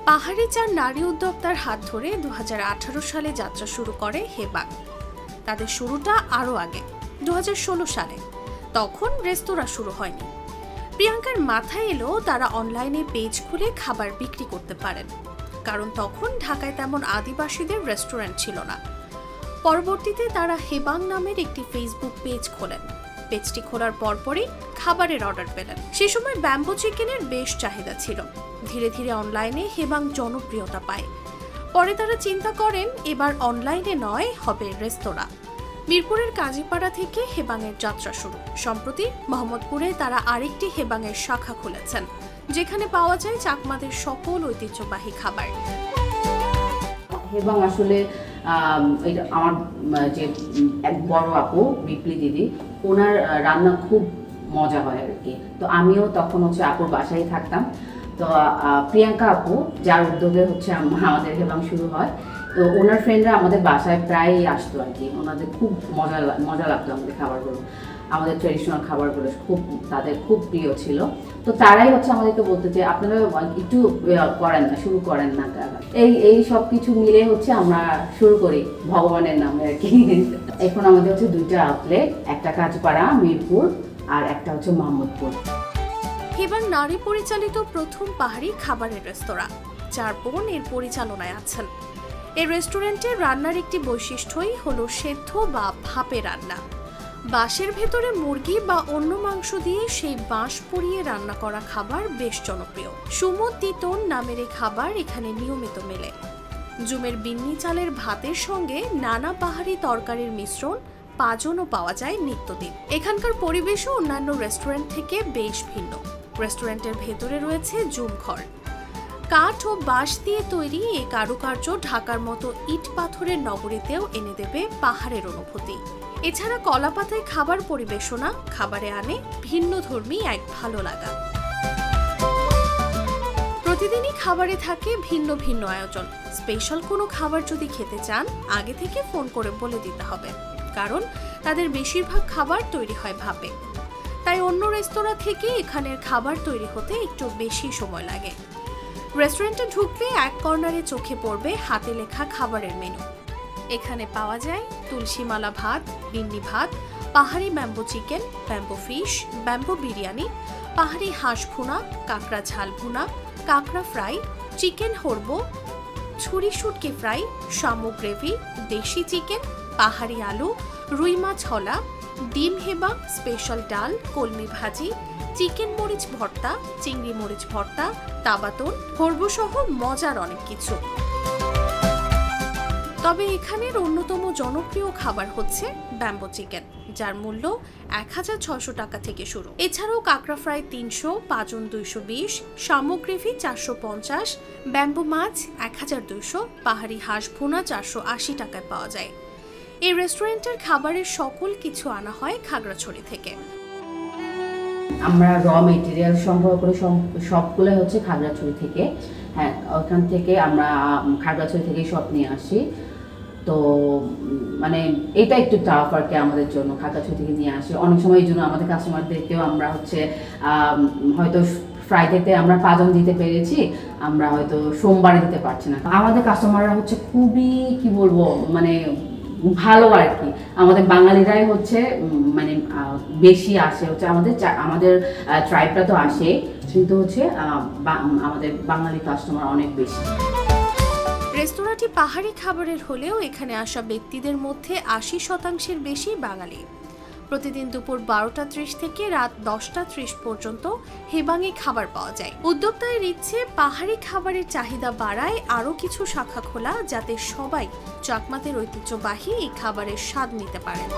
পাহাড়ি চার নারী উদ্যোক্তার হাত ধরে 2018 সালে যাত্রা শুরু করে হেবাং। তাদের শুরুটা আরও আগে, 2016 সালে। তখন রেস্তোরাঁ শুরু হয়নি। প্রিয়াঙ্কার মাথায় এলো তারা অনলাইনে পেজ খুলে খাবার বিক্রি করতে পারেন, কারণ তখন ঢাকায় তেমন আদিবাসীদের রেস্টুরেন্ট ছিল না। পরবর্তীতে তারা হেবাং নামের একটি ফেসবুক পেজ খোলেন। পেজটি খোলার পরপরই খাবারের অর্ডার পেলেন। সে সময় ব্যাম্বো চিকেনের বেশ চাহিদা ছিল। ধীরে ধীরে অনলাইনে হেবাং জনপ্রিয়তা পায়। পরে তারা চিন্তা করেন এবার অনলাইনে নয়, হবে রেস্তোরাঁ। মিরপুরের কাজীপাড়া থেকে হেবাংয়ের যাত্রা শুরু। সম্প্রতি মোহাম্মদপুরে তারা আরেকটি হেবাংয়ের শাখা খুলেছেন, যেখানে পাওয়া যায় চাকমাদের সকল ঐতিহ্যবাহী খাবার। হেবাং আসলে এটা আমার যে এক বড় আপু বিপ্লি দিদি, ওনার রান্না খুব মজা হয় আর কি। তো আমিও তখন আপুর বাসায় থাকতাম। তো প্রিয়াঙ্কা আপু, যার উদ্যোগে আমাদের হেবাং শুরু হয়, তো ওনার ফ্রেন্ডরা আমাদের বাসায় প্রায়ই আসতো আর কি। ওনাদের খুব মজা লাগতো আমাদের খাবারগুলো, আমাদের ট্রেডিশনাল খাবারগুলো তাদের খুব প্রিয় ছিল। তো তারাই আমাদেরকে বলতে যে আপনারা একটু করেন না, শুরু করেন না। এই সব কিছু মিলে আমরা শুরু করি ভগবানের নামে আর কি। এখন আমাদের দুইটা আউটলেট, একটা কাজপাড়া মিরপুর আর একটা মোহাম্মদপুর। হেবাং নারী পরিচালিত প্রথম পাহাড়ি খাবারের রেস্তোরাঁ। 4 বোন এর পরিচালনায় আছেন। এই রেস্টুরেন্টের রান্নার একটি বৈশিষ্ট্যই হলো সেদ্ধ বা ভাপে রান্না। বাঁশের ভেতরে মুরগি বা অন্য মাংস দিয়ে সেই বাঁশ পুড়িয়ে রান্না করা খাবার বেশ জনপ্রিয়। সুমদ তিতন নামের এই খাবার এখানে নিয়মিত মেলে। জুমের বিন্নি চালের ভাতের সঙ্গে নানা পাহাড়ি তরকারির মিশ্রণ পাজনও পাওয়া যায় নিত্যদিন। এখানকার পরিবেশও অন্যান্য রেস্টুরেন্ট থেকে বেশ ভিন্ন। রেস্টুরেন্টের ভেতরে রয়েছে জুম ঘর। কাঠ ও বাঁশ দিয়ে তৈরি এই কারুকার্য ঢাকার মতো ইট পাথরের নগরীতেও এনে দেবে পাহাড়ের অনুভূতি। এছাড়া কলাপাতায় খাবার পরিবেশনা খাবারে আনে ভিন্নধর্মী এক ভালো লাগা। প্রতিদিনই খাবারে থাকে ভিন্ন ভিন্ন আয়োজন। স্পেশাল কোনো খাবার যদি খেতে চান, আগে থেকে ফোন করে বলে দিতে হবে, কারণ তাদের বেশিরভাগ খাবার তৈরি হয় ভাপে। তাই অন্য রেস্তোরাঁ থেকে এখানের খাবার তৈরি হতে একটু বেশি সময় লাগে। রেস্টুরেন্টে ঢুকলে এক কর্নারে চোখে পড়বে হাতে লেখা খাবারের মেনু। এখানে পাওয়া যায় তুলসীমালা ভাত, বিন্নি ভাত, পাহাড়ি bamboo chicken, bamboo fish, bamboo biryani, পাহাড়ি হাঁস ভুনা, কাঁকড়া ঝাল ভুনা, কাঁকড়া ফ্রাই, চিকেন হরবো, ছুরি শুটকি ফ্রাই, শামুক গ্রেভি, দেশি চিকেন, পাহাড়ি আলু, রুই মাছ হলা, ডিম হেবাং, স্পেশাল ডাল, কলমি ভাজি, চিকেন মরিচ ভর্তা, চিংড়ি মরিচ ভর্তা, তাবাতন, হরবো সহ মজার অনেক কিছু। তবে এখানের অন্যতম জনপ্রিয় খাবার হচ্ছে ব্যাম্বো চিকেন, যার মূল্য 1600 টাকা থেকে শুরু। এছাড়াও কাঁকড়া ফ্রাই 300, পাজন 220, শামুক গ্রেভি 450, ব্যাম্বো মাছ 1200, পাহাড়ি হাঁস ভুনা 480 টাকায় পাওয়া যায়। এই রেস্টুরেন্টের খাবারের সকল কিছু আনা হয় খাগড়াছড়ি থেকে। আমরা র মেটেরিয়াল সংগ্রহ করে সবগুলো খাগড়াছড়ি থেকে। হ্যাঁ, ওখান থেকে আমরা খাগড়াছড়ি থেকে সব নিয়ে আসি। তো এটা একটু টাফ আর কি আমাদের জন্য, খাগড়াছড়ি থেকে নিয়ে আসি। অনেক সময় এই জন্য আমাদের কাস্টমারদেরকেও আমরা হয়তো ফ্রাইডেতে আমরা পাজন দিতে পেরেছি, আমরা হয়তো সোমবারে দিতে পারছি না। আমাদের কাস্টমাররা খুবই কি বলবো ভালো আর কি। আমাদের বাঙালিরাই বেশি আসে। আমাদের ট্রাইবটা তো আসে, কিন্তু আমাদের বাঙালি কাস্টমার অনেক বেশি। রেস্তোরাঁটি পাহাড়ি খাবারের হলেও এখানে আসা ব্যক্তিদের মধ্যে 80% বেশি বাঙালি। প্রতিদিন দুপুর 12:30 থেকে রাত 10:30 পর্যন্ত হেবাংয়ে খাবার পাওয়া যায়। উদ্যোক্তাদের ইচ্ছে পাহাড়ি খাবারের চাহিদা বাড়ায় আরও কিছু শাখা খোলা, যাতে সবাই চাকমাদের ঐতিহ্যবাহী এই খাবারের স্বাদ নিতে পারেন।